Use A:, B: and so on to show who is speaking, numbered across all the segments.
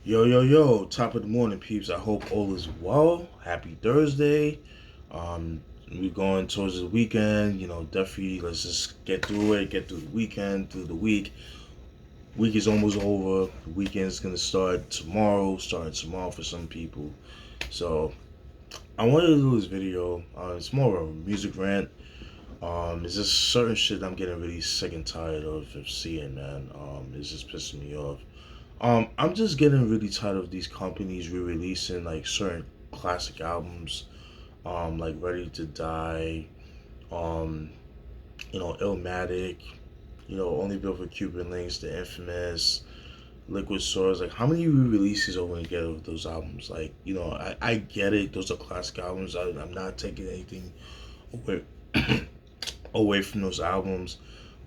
A: Yo, yo, yo, top of the morning, peeps. I hope all is well. Happy Thursday. Um, we're going towards the weekend. Definitely let's just get through it, get through the weekend, through the week. Week is almost over. The weekend's gonna starting tomorrow for some people. So I wanted to do this video. It's more of a music rant. It's just certain shit I'm getting really sick and tired of seeing, man. It's just pissing me off. I'm just getting really tired of these companies re-releasing like certain classic albums, like Ready to Die, um, Illmatic, Only Built for Cuban Links, The Infamous, Liquid Swords. Like, how many re-releases are we gonna get of those albums? Like, I get it; those are classic albums. I'm not taking anything away away from those albums.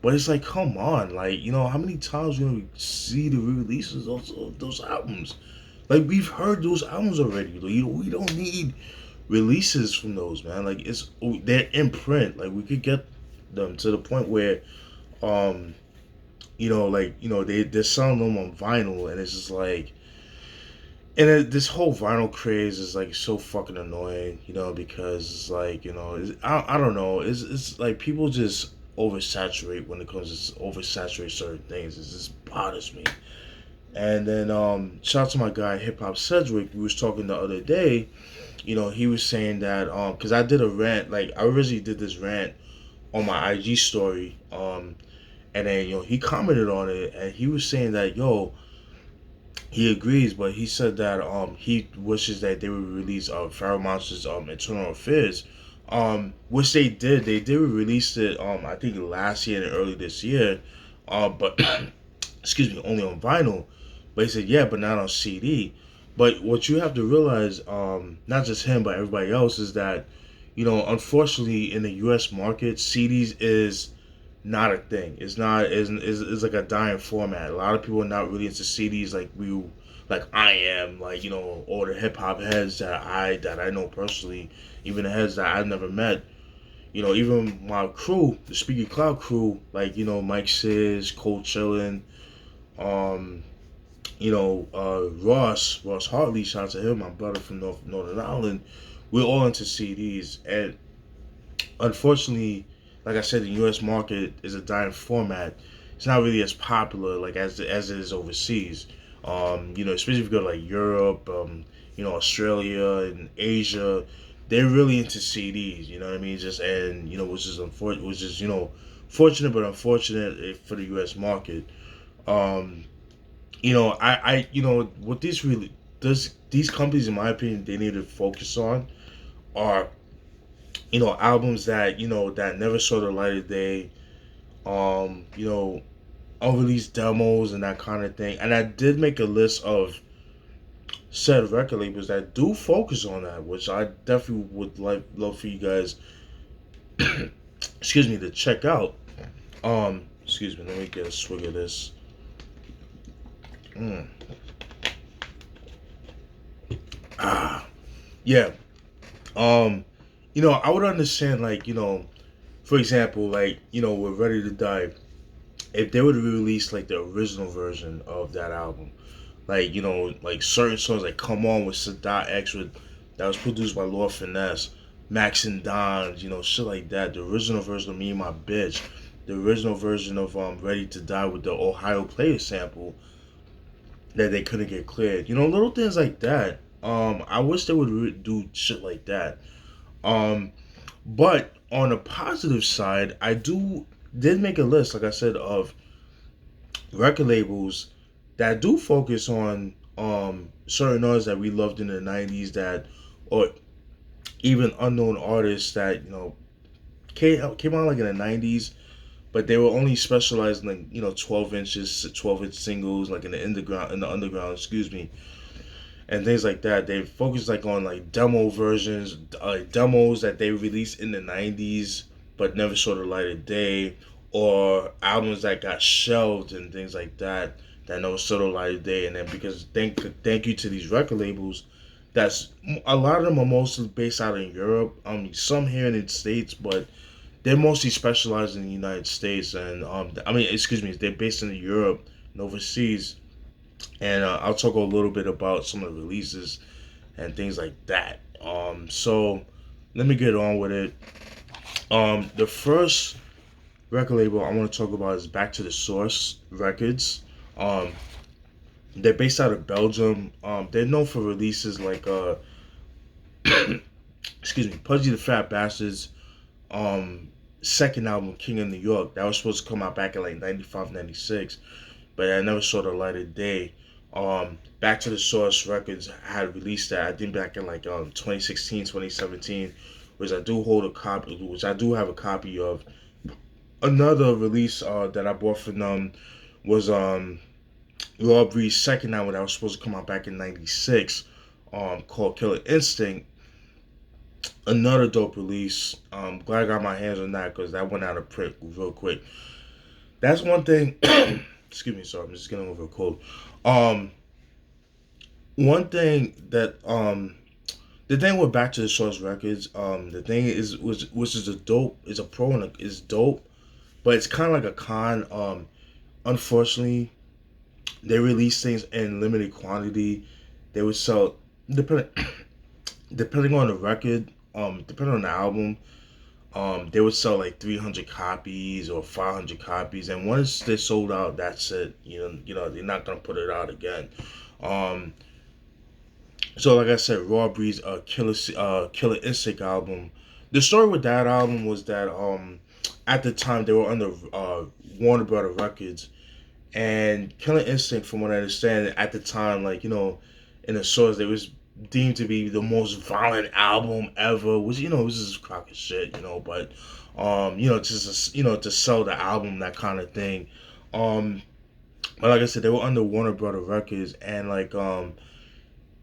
A: But it's like, come on, like, how many times we gonna see the re-releases of those albums? Like, we've heard those albums already. Like, we don't need releases from those, man. Like, they're in print. Like, we could get them to the point where, um, they're selling them on vinyl, and it's just like, this whole vinyl craze is like so fucking annoying, because it's like, I don't know, it's like people just oversaturate when it comes to oversaturate certain things. It just bothers me. And then shout out to my guy Hip Hop Sedgwick. We was talking the other day. He was saying that because I did a rant, like I originally did this rant on my IG story, and then he commented on it, and he was saying that he agrees, but he said that he wishes that they would release Pharaoh Monster's Internal Affairs, which they did. They did release it I think last year and early this year, but excuse me, only on vinyl. But he said yeah, but not on CD. But what you have to realize, not just him but everybody else, is that unfortunately in the U.S. market, CDs is not a thing. It's not is like a dying format. A lot of people are not really into CDs like I am, like all the hip hop heads that I know personally, even the heads that I've never met. Even my crew, the Speaky Cloud crew, like Mike Sis, Cold Chillin', um, Ross Hartley, shout out to him, my brother from Northern Ireland. We're all into CDs, and unfortunately, like I said, the U.S. market is a dying format. It's not really as popular like as it is overseas. Especially if you go to like Europe, Australia and Asia, they're really into CDs. You know what I mean? Just and which is unfortunate, fortunate but unfortunate for the U.S. market. Um, what these companies, in my opinion, they need to focus on are albums that that never saw the light of day, um you know unreleased demos and that kind of thing. And I did make a list of said record labels that do focus on that, which I definitely would love for you guys excuse me, to check out. Excuse me, let me get a swig of this. mm. ah yeah. um I would understand, like, for example, like, we're Ready to Die, if they would release like the original version of that album, like like certain songs like "Come On" with Sadat X, that was produced by Lord Finesse, Max and Don, shit like that. The original version of "Me and My Bitch," the original version of "Ready to Die" with the Ohio Player sample that they couldn't get cleared. Little things like that. I wish they would do shit like that. Um, but on the positive side, I did make a list, like I said, of record labels that do focus on certain artists that we loved in the '90s, that, or even unknown artists that came out like in the '90s, but they were only specialized in, like, 12 inch singles, like in the underground, excuse me, and things like that. They focus like on like demo versions, demos that they released in the '90s but never saw the light of day, or albums that got shelved and things like that that never saw the light of day. And then, because thank you to these record labels, that's a lot of them are mostly based out in Europe. Some here in the States, but they're mostly specialized in the United States. And I mean, excuse me, they're based in Europe and overseas. and I'll talk a little bit about some of the releases and things like that. So let me get on with it. The first record label I want to talk about is Back to the Source Records. Um, they're based out of Belgium. They're known for releases like excuse me, Pudgy the Fat Bastards. Second album, King of New York, that was supposed to come out back in like 95, 96, but I never saw the light of day. Back to the Source Records had released that, I think, back in like 2016, 2017, which I do hold a copy, which I do have a copy of. Another release that I bought from them was Raw Breed's second album that was supposed to come out back in '96, called Killer Instinct. Another dope release. Glad I got my hands on that because that went out of print real quick. That's one thing. Excuse me, sorry, I'm just getting over a cold. Um, One thing that the thing with Back to the Source Records, the thing is was which is a dope, is a pro and is dope, but it's kind of like a con. Unfortunately, they release things in limited quantity. They would sell depending depending on the record, depending on the album, they would sell like 300 copies or 500 copies, and once they're sold out, that's it. You know, they're not gonna put it out again. Um, so like I said, Raw Breed's Killer Instinct album. The story with that album was that at the time they were under Warner Brother Records, and Killer Instinct, from what I understand, at the time, like, in the source, it was deemed to be the most violent album ever. Which, it was just crock of shit, but just to sell the album, that kind of thing. Um, but like I said, they were under Warner Brother Records, and like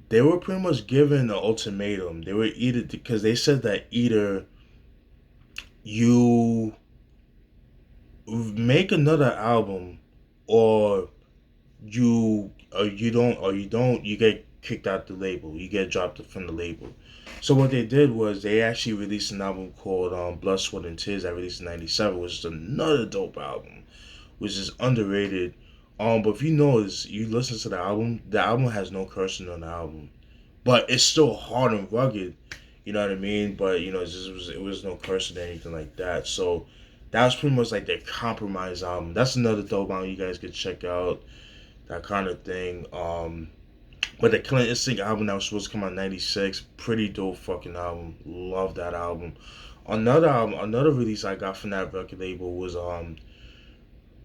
A: they were pretty much given an ultimatum. They were either, because they said that either you make another album, or you get kicked out the label. You get dropped from the label. So what they did was they actually released an album called Blood, Sweat, and Tears that released in '97, which is another dope album, which is underrated. But if you notice, you listen to the album has no cursing on the album, but it's still hard and rugged. You know what I mean? But it was no cursing or anything like that. So that was pretty much like their compromise album. That's another dope album you guys could check out, that kind of thing. But the Killer Instinct album that was supposed to come out in '96, pretty dope fucking album. Love that album. Another release I got from that record label was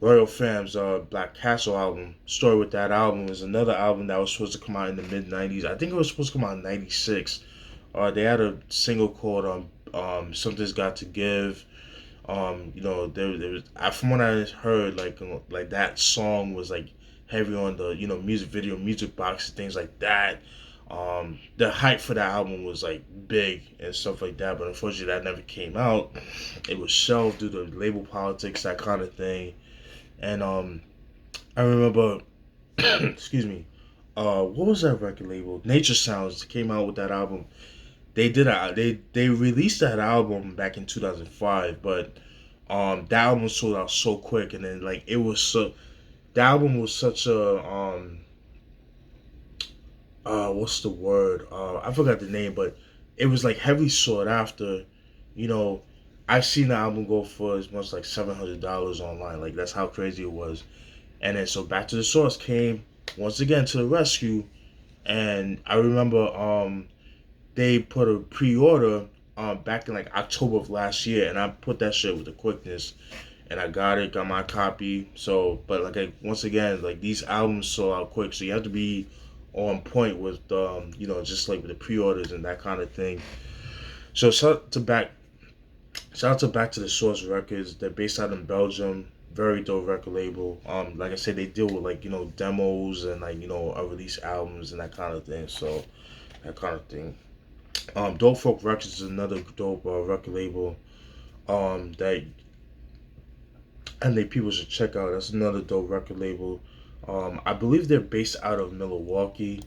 A: Royal Fam's Black Castle album. Story with that album was another album that was supposed to come out in the mid '90s. I think it was supposed to come out in '96. They had a single called Something's Got to Give. There was, from what I heard, like that song was like heavy on the music video, music box, and things like that. The hype for that album was like big and stuff like that, but unfortunately that never came out. It was shelved due to label politics, that kind of thing. And I remember, excuse me, what was that record label? Nature Sounds came out with that album. They released that album back in 2005, but that album sold out so quick, and then like it was so the album was such a what's the word? I forgot the name, but it was like heavily sought after. You know, I've seen the album go for as much like $700 online. Like that's how crazy it was. And then so Back to the Source came once again to the rescue, and I remember they put a pre-order back in like October of last year, and I put that shit with the quickness, and I got my copy. So, but once again, like these albums sold out quick, so you have to be on point with just like with the pre-orders and that kind of thing. So shout out to Back to the Source Records. They're based out in Belgium. Very dope record label. Like I said, they deal with like demos and like unreleased albums and that kind of thing. So that kind of thing. Dope Folk Records is another dope record label. That and they people should check out. That's another dope record label. I believe they're based out of Milwaukee.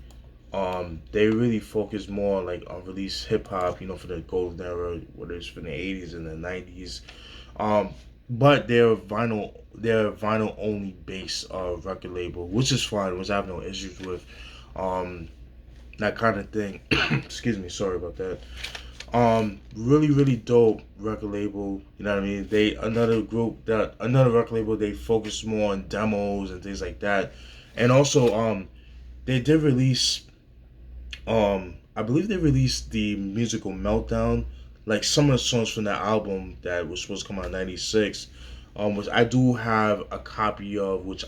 A: They really focus more on like unreleased hip hop, for the golden era, whether it's from the '80s and the '90s. Um, but they're vinyl only based record label, which is fine, which I have no issues with. Um, that kind of thing. Excuse me, sorry about that. Really dope record label. You know what I mean? They another record label. They focus more on demos and things like that, and also they did release I believe they released the musical meltdown, like some of the songs from that album that was supposed to come out in '96, which I do have a copy of, which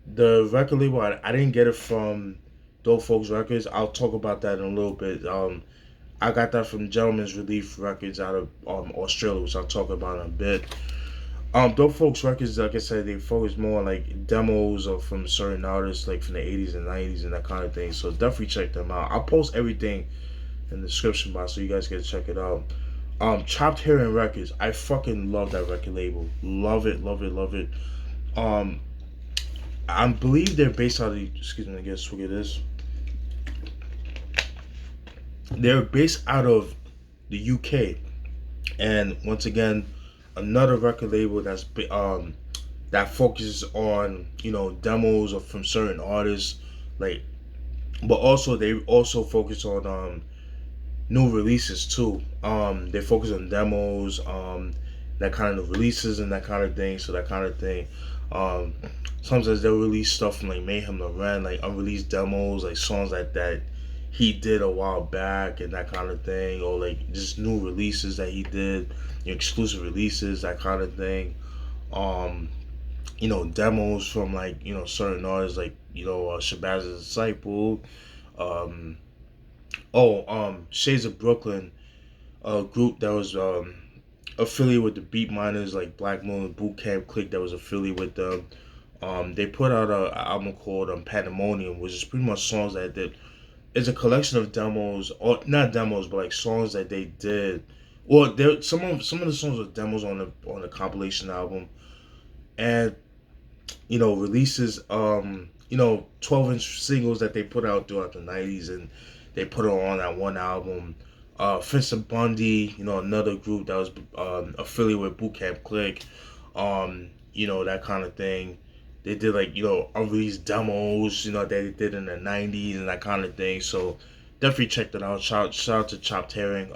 A: the record label I didn't get it from Dope Folks Records. I'll talk about that in a little bit. I got that from Gentleman's Relief Records out of Australia, which I'll talk about in a bit. Dope Folks Records, like I said, they focus more on like demos or from certain artists, like from the '80s and '90s and that kind of thing. So definitely check them out. I'll post everything in the description box so you guys can check it out. Chopped Hearing Records, I fucking love that record label. Love it, love it, love it. Um, I believe they're based out of excuse me, I guess look at this. They're based out of the UK, and once again, another record label that focuses on demos or from certain artists, like, but also they also focus on new releases too. They focus on demos, that kind of releases and that kind of thing. So that kind of thing. Um, Sometimes they'll release stuff from like Mayhem to Rant, like unreleased demos, like songs that he did a while back and that kind of thing, or like just new releases that he did, exclusive releases, that kind of thing. Um, Demos from like certain artists like Shabazz Disciple, um, Shades of Brooklyn, a group that was affiliated with the Beat Miners, like Black Moon Boot Camp Clique, that was affiliated with them. They put out a album called Pandemonium, which is pretty much songs that did. It's a collection of demos, or not demos, but like songs that they did. Well, there some of the songs are demos on the compilation album, and releases 12-inch singles that they put out throughout the '90s, and they put it on that one album. Fist and Bundy, another group that was affiliated with Boot Camp Click, that kind of thing. They did like unreleased demos, that they did in the '90s and that kind of thing. So definitely check that out. Shout out to Chopped Herring.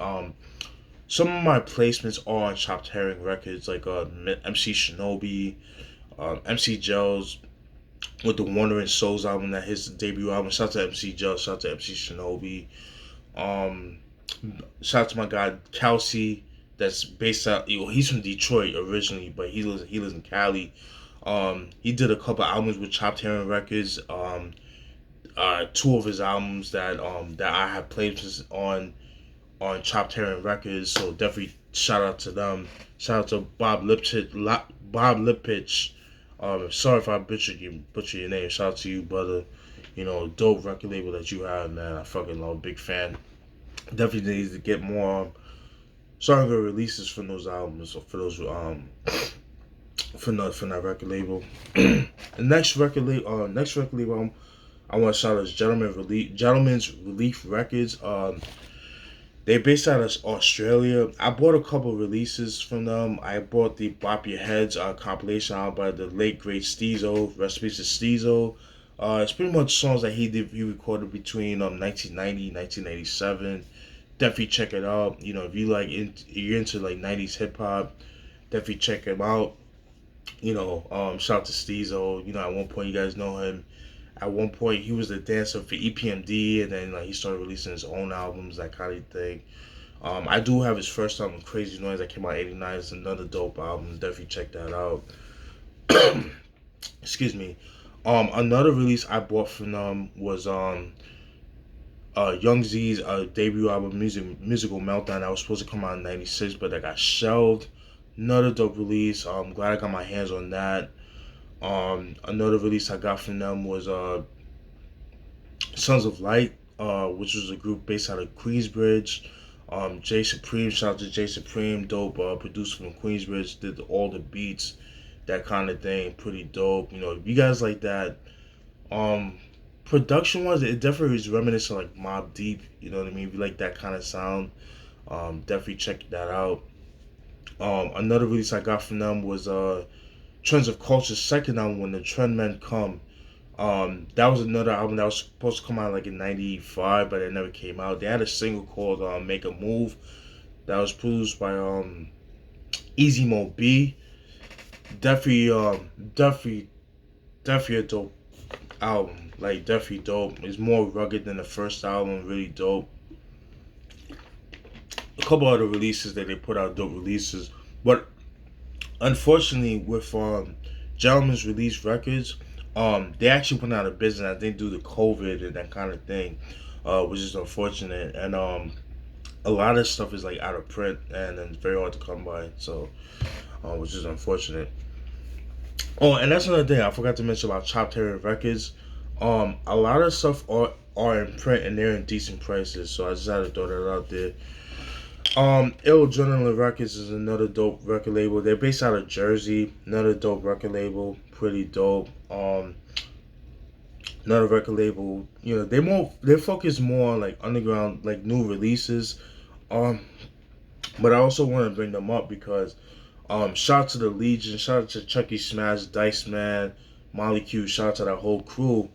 A: Some of my placements are on Chopped Herring Records, like MC Shinobi, MC Gels with the Wandering Souls album, that his debut album. Shout out to MC Gels, shout out to MC Shinobi. Um, Shout out to my guy Kelsey, that's based out. He's from Detroit originally, but he lives in Cali. He did a couple albums with Chopped Herring Records. Two of his albums that I have placements on Chopped Herring Records. So definitely shout out to them. Shout out to Bob Lipitch. Sorry if I butcher your name. Shout out to you, brother. Dope record label that you have, man. I fucking love. Big fan. Definitely needs to get more stronger releases from those albums, or for those from that record label. The next record label I want to shout out is Gentleman's Relief Records. They based out of Australia. I bought a couple releases from them. I bought the Bop Your Heads compilation album by the late great Steezo. Recipes to Steezo. It's pretty much songs that he recorded between 1990 1997. Definitely check it out. If you're into like '90s hip hop, definitely check him out. Shout out to Steezo. At one point you guys know him. At one point he was the dancer for EPMD, and then like he started releasing his own albums, that kind of thing. I do have his first album, Crazy Noise, that came out '89. It's another dope album. Definitely check that out. Excuse me. Another release I bought from them was Young Z's debut album, Musical Meltdown, that was supposed to come out in '96, but that got shelved. Another dope release. I'm glad I got my hands on that. Another release I got from them was Sons of Light, which was a group based out of Queensbridge. Jay Supreme, shout out to Jay Supreme, dope producer from Queensbridge, did all the beats, that kind of thing, pretty dope. If you guys like that, um, production wise, it definitely is reminiscent of like Mobb Deep. You know what I mean? If you like that kind of sound, definitely check that out. Another release I got from them was Trends of Culture's second album, When the Trend Men Come. That was another album that was supposed to come out like in '95, but it never came out. They had a single called "Make a Move" that was produced by Easy Mo B. Definitely, definitely a dope album. Like definitely dope. It's more rugged than the first album. Really dope. A couple other releases that they put out, dope releases, but unfortunately with Gentleman's Release Records, they actually went out of business. I think due to COVID and that kind of thing, which is unfortunate. And a lot of stuff is like out of print and it's very hard to come by. So, which is unfortunate. Oh, and that's another thing I forgot to mention about Chopped Herring Records. A lot of stuff are in print and they're in decent prices. So I just had to throw that out there. Ill Adrenaline Records is another dope record label. They're based out of Jersey. Another dope record label, pretty dope. Another record label. You know, they focus more on like underground, like new releases. Um, but I also want to bring them up because shout out to the Legion, shout out to Chucky Smash, Dice Man, Molly Q, shout out to that whole crew.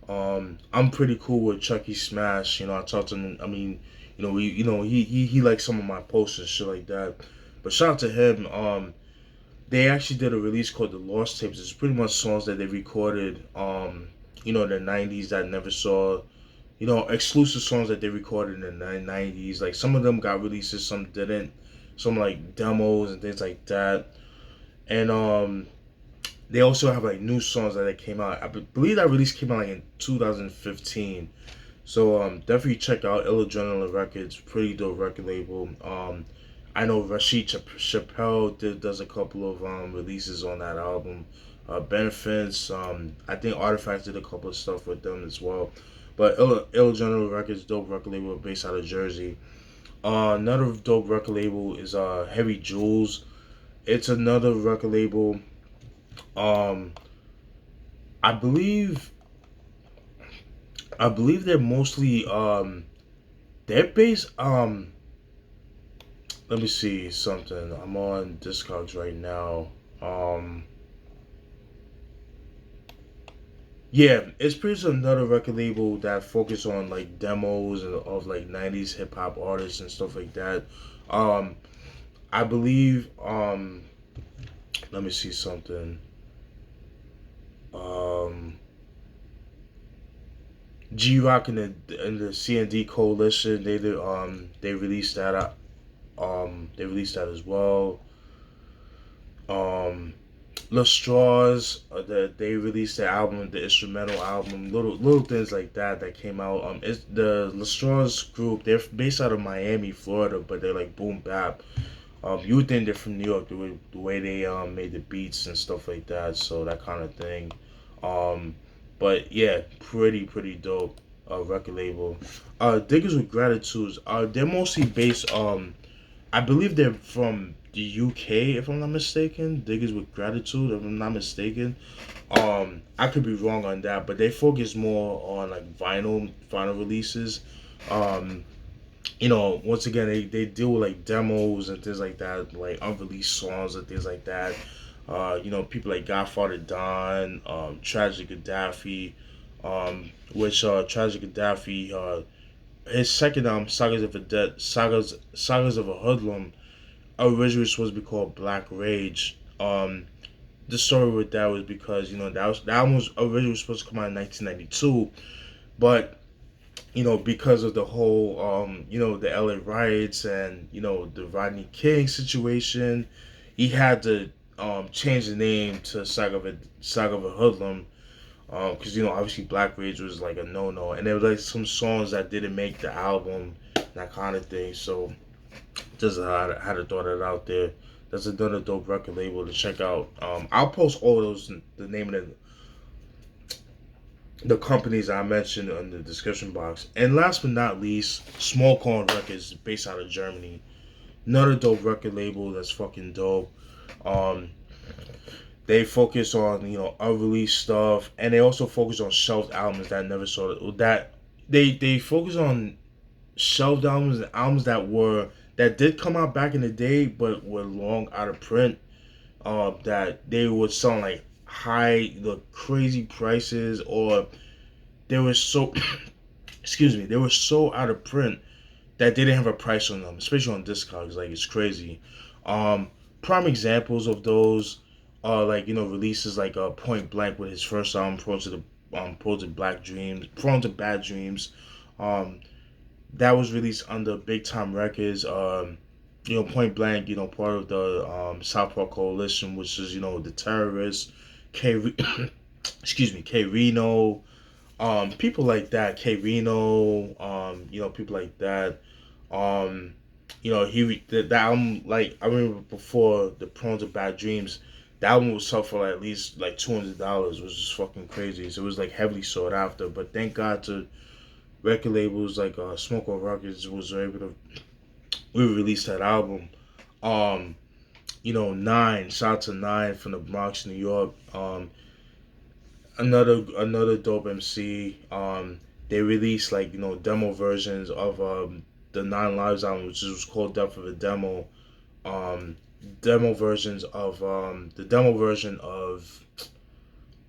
A: I'm pretty cool with Chucky Smash. You know, I talked to him. I mean, he likes some of my posts and shit like that. But shout out to him. They actually did a release called The Lost Tapes. It's pretty much songs that they recorded. In the '90s that I never saw. You know, exclusive songs that they recorded in the '90s. Like some of them got releases, some didn't. Some like demos and things like that. And they also have like new songs that they came out. I believe that release came out like in 2015. So definitely check out Ill Adrenaline Records, pretty dope record label. I know Rashid Chappelle does a couple of releases on that album. Benefits. I think Artifacts did a couple of stuff with them as well. But Ill Adrenaline Records, dope record label based out of Jersey. Another dope record label is Heavy Jewels. It's another record label. Um, I believe they're mostly they're based let me see something. I'm on Discogs right now. Um yeah, it's pretty much another record label that focus on like demos and of like '90s hip hop artists and stuff like that. Um I believe let me see something. Um G Rock and the C&D Coalition, they released that they released that as well. Um, Lestraws, they released the album, the instrumental album, little things like that that came out. It's the Lestraws group. They're based out of Miami, Florida, but they're like boom bap. You would think they're from New York, the way they made the beats and stuff like that, so that kind of thing. Um, but yeah, pretty dope. Record label. Diggers with Gratitudes. They're mostly based. I believe they're from the UK, if I'm not mistaken. Diggers with Gratitude, if I'm not mistaken. I could be wrong on that, but they focus more on like vinyl releases. Um, once again, they deal with like demos and things like that, like unreleased songs and things like that. People like Godfather Don, Tragic Gaddafi, which Tragic Gaddafi, his second album, Sagas of a Hoodlum, originally was supposed to be called Black Rage. The story with that was because that album was originally supposed to come out in 1992, but because of the whole the LA riots and the Rodney King situation, he had to change the name to Saga of a Hoodlum, because obviously Black Rage was like a no, and there was like some songs that didn't make the album, that kind of thing. So just had to throw that out there. That's another dope record label to check out. I'll post all those, the name of the companies I mentioned in the description box. And last but not least, Small Corn Records, based out of Germany. Another dope record label that's fucking dope. Um, they focus on unreleased stuff, and they also focus on shelved albums that never saw that. They focus on shelved albums and albums that were that did come out back in the day, but were long out of print. That they would sell like high, the crazy prices, or they were so excuse me, they were so out of print that they didn't have a price on them, especially on Discogs. Like it's crazy. Um, Prime examples of those are like releases like Point Blank with his first album, Prone to Black Dreams, Prone to Bad Dreams. Um, that was released under Big Time Records. Point Blank, part of the South Park Coalition, which is the terrorists, K, excuse me, K Reno, people like that, K Reno, people like that. Um, that album, like I remember before the Prone to Bad Dreams, the album was sold for like, at least like $200, which is fucking crazy. So it was like heavily sought after. But thank God to record labels like Smoke on Records was able to re-release that album. Um, Nine, shout out to Nine from the Bronx, New York. Another dope MC. They released like demo versions of the Nine Lives album, which was called Death of a Demo. Um, Demo versions of the demo version of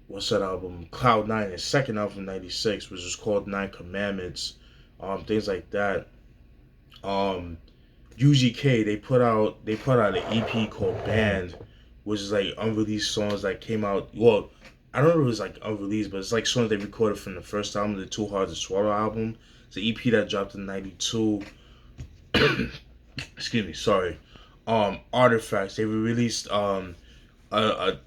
A: what's that album? Cloud Nine, his second album, '96, which was called Nine Commandments. Things like that. Um, UGK they put out an EP called Band, which is like unreleased songs that came out. Well, I don't know if it was like unreleased, but it's like songs they recorded from the first album, the Too Hard to Swallow album. It's an EP that dropped in '92. Excuse me, sorry. Artifacts. They released a, a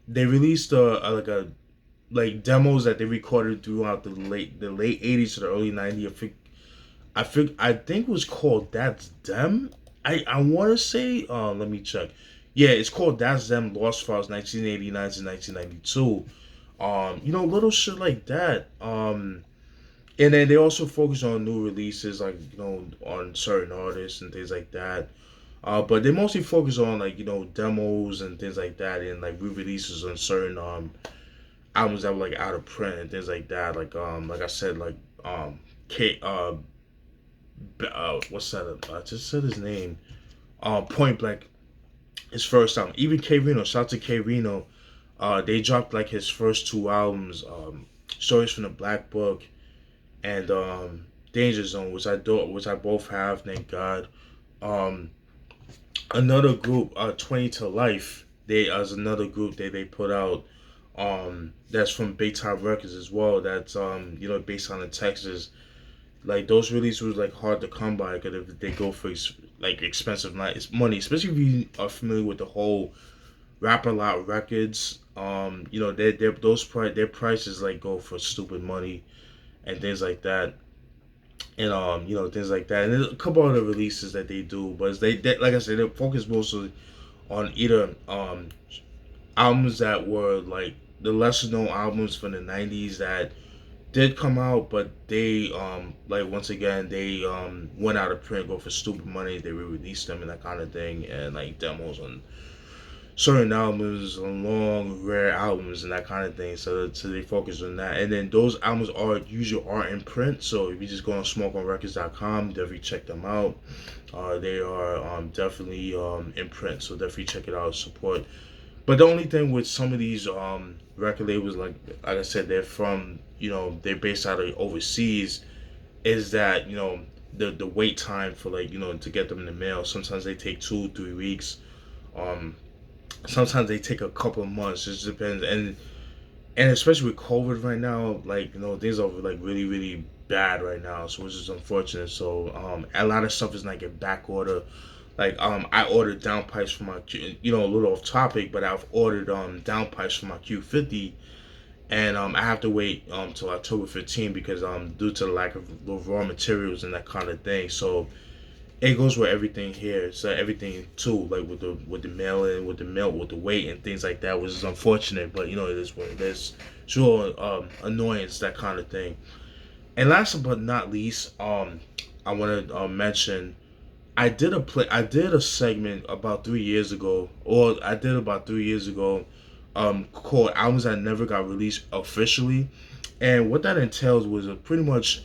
A: they released like demos that they recorded throughout the late '80s to the early '90s. I think it was called That's Them. I want to say let me check. Yeah, it's called That's Them Lost Files 1989 to 1992. Little shit like that. And then they also focus on new releases like on certain artists and things like that. But they mostly focus on like demos and things like that, and like re-releases on certain albums that were like out of print and things like that. Like I said, like K what's that? I just said his name. Point Blank, his first album. Even K Reno, shout out to K Reno. They dropped like his first two albums, Stories from the Black Book and Danger Zone, which I both have, thank God. Um, Another group, 20 to Life. They as another group that they put out. That's from Big Time Records as well. That's based on in Texas. Like those releases was like hard to come by because if they go for like expensive money, especially if you are familiar with the whole Rap a Lot Records. They their prices like go for stupid money and things like that, and things like that. And there's a couple other releases that they do, but they like I said, they focus mostly on either albums that were like the lesser known albums from the '90s that did come out, but they like once again they went out of print, go for stupid money. They re-released them and that kind of thing, and like demos on certain albums, on long rare albums and that kind of thing. So they focus on that, and then those albums are usually are in print. So if you just go on SmokeOnRecords.com, definitely check them out. They are definitely in print, so definitely check it out. Support. But the only thing with some of these record labels, like I said, they're based out of overseas, is that the wait time for like to get them in the mail. Sometimes they take 2 3 weeks. Um, Sometimes they take a couple of months. It just depends, and especially with COVID right now, like things are like really really bad right now. So which is unfortunate. So a lot of stuff is like in back order. Like I ordered downpipes for my a little off topic, but I've ordered downpipes for my Q50, and I have to wait till October 15 because due to the lack of the raw materials and that kind of thing. So it goes with everything here. So everything too, like with the mailing, with the mail, with the weight and things like that, which is unfortunate. But it is what it is. Sure, annoyance, that kind of thing. And last but not least, I want to mention I did a segment about 3 years ago, or I did about 3 years ago, called albums that never got released officially, and what that entails was pretty much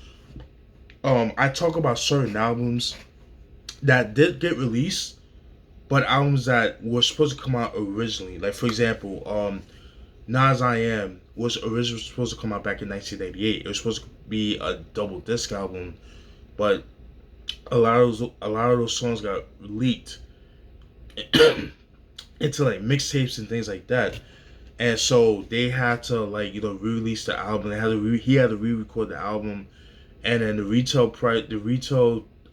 A: I talk about certain albums that did get released, but albums that were supposed to come out originally. Like for example, Nas I Am was originally supposed to come out back in 1988. It was supposed to be a double disc album, but a lot of those songs got leaked into like mixtapes and things like that. And so they had to like re-release the album. He had to re-record the album, and then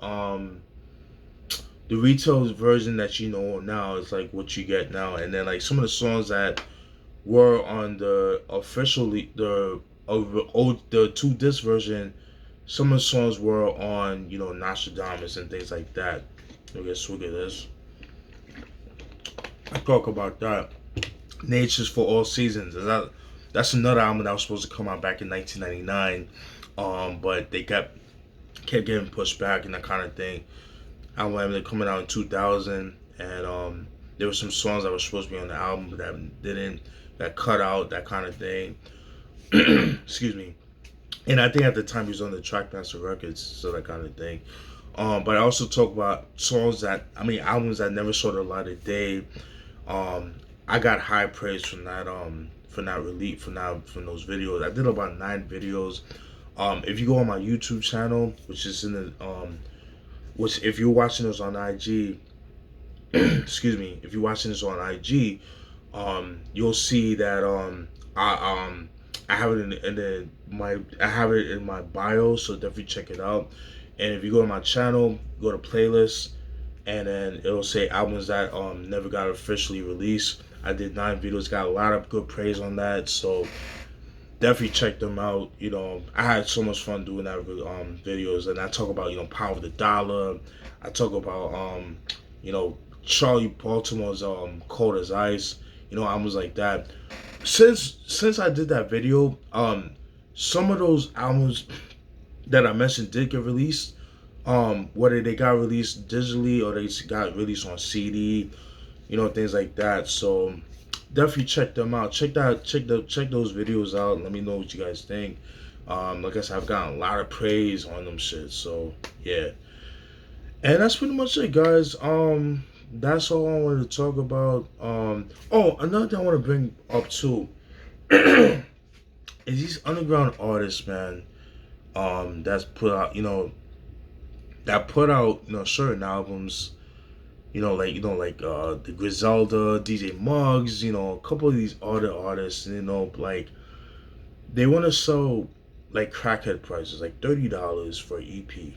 A: um the retail version that you know now is like what you get now. And then like some of the songs that were on the officially the two disc version, some of the songs were on Nostradamus and things like that. Let me get a swig of this. I talk about that. Nature's for All Seasons. That's another album that was supposed to come out back in 1999, but they kept getting pushed back and that kind of thing. Album ended up coming out in 2000, and there were some songs that were supposed to be on the album but that didn't, that cut out, that kind of thing. Excuse me. And I think at the time he was on the Trackmaster Records, so that kind of thing. But I also talk about albums that never saw the light of day. I got high praise from that release from those videos. I did about 9 videos. If you go on my YouTube channel, which is in the which if you're watching this on IG, excuse me, if you're watching this on IG, you'll see that I have it I have it in my bio, so definitely check it out. And if you go to my channel, go to playlists, and then it'll say albums that never got officially released. I did 9 videos, got a lot of good praise on that, so definitely check them out. I had so much fun doing that videos, and I talk about Power of the Dollar. I talk about Charlie Baltimore's Cold as Ice. Albums like that. Since I did that video, some of those albums that I mentioned did get released. Whether they got released digitally or they got released on CD, things like that. So definitely check them out. Check those videos out. Let me know what you guys think. Like I said, I've gotten a lot of praise on them shit. So yeah, and that's pretty much it, guys. That's all I wanted to talk about. Oh, another thing I want to bring up too is these underground artists, man. That's put out, certain albums, like the Griselda, DJ Muggs, a couple of these other artists, like they want to sell like crackhead prices, like $30 for an EP,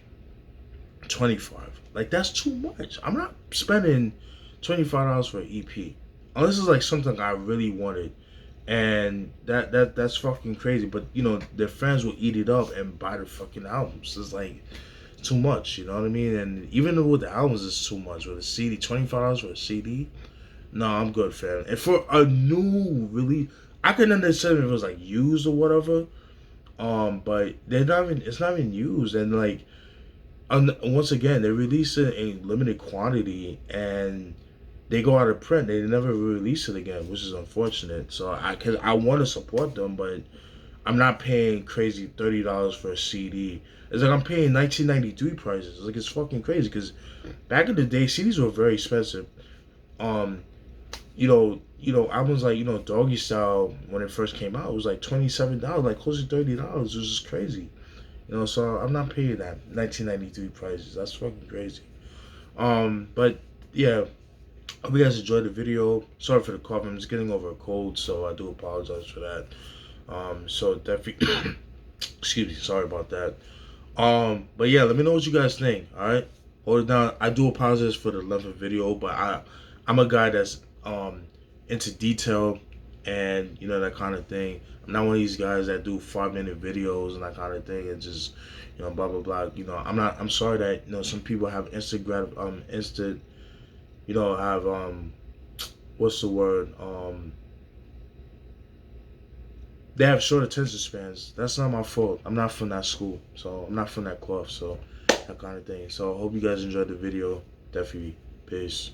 A: 25. Like that's too much. I'm not spending $25 for an EP unless it's like something I really wanted, and that's fucking crazy. But their fans will eat it up and buy the fucking albums. It's like too much, you know what I mean? And even with the albums, it's too much. With a CD, $25 for a CD, no, I'm good, fam. And for a new release, I can understand if it was like used or whatever, but it's not even used, and like, once again, they release it in limited quantity, and they go out of print. They never release it again, which is unfortunate. So I want to support them, but I'm not paying crazy $30 for a CD. It's like I'm paying 1993 prices. It's like it's fucking crazy because back in the day, CDs were very expensive. Um, albums like Doggy Style when it first came out, it was like $27, like close to $30. It was just crazy. So I'm not paying that 1993 prices. That's fucking crazy. But yeah, hope you guys enjoyed the video. Sorry for the cough. I'm just getting over a cold, so I do apologize for that. So definitely, excuse me. Sorry about that. But yeah, let me know what you guys think. All right, hold it down. I do apologize for the length of video, but I'm a guy that's into detail and that kind of thing. I'm not one of these guys that do 5-minute videos and that kind of thing and just blah blah blah. I'm sorry that some people have instant have what's the word they have short attention spans. That's not my fault. I'm not from that school, so I'm not from that cloth, so that kind of thing. So I hope you guys enjoyed the video. Definitely. Peace.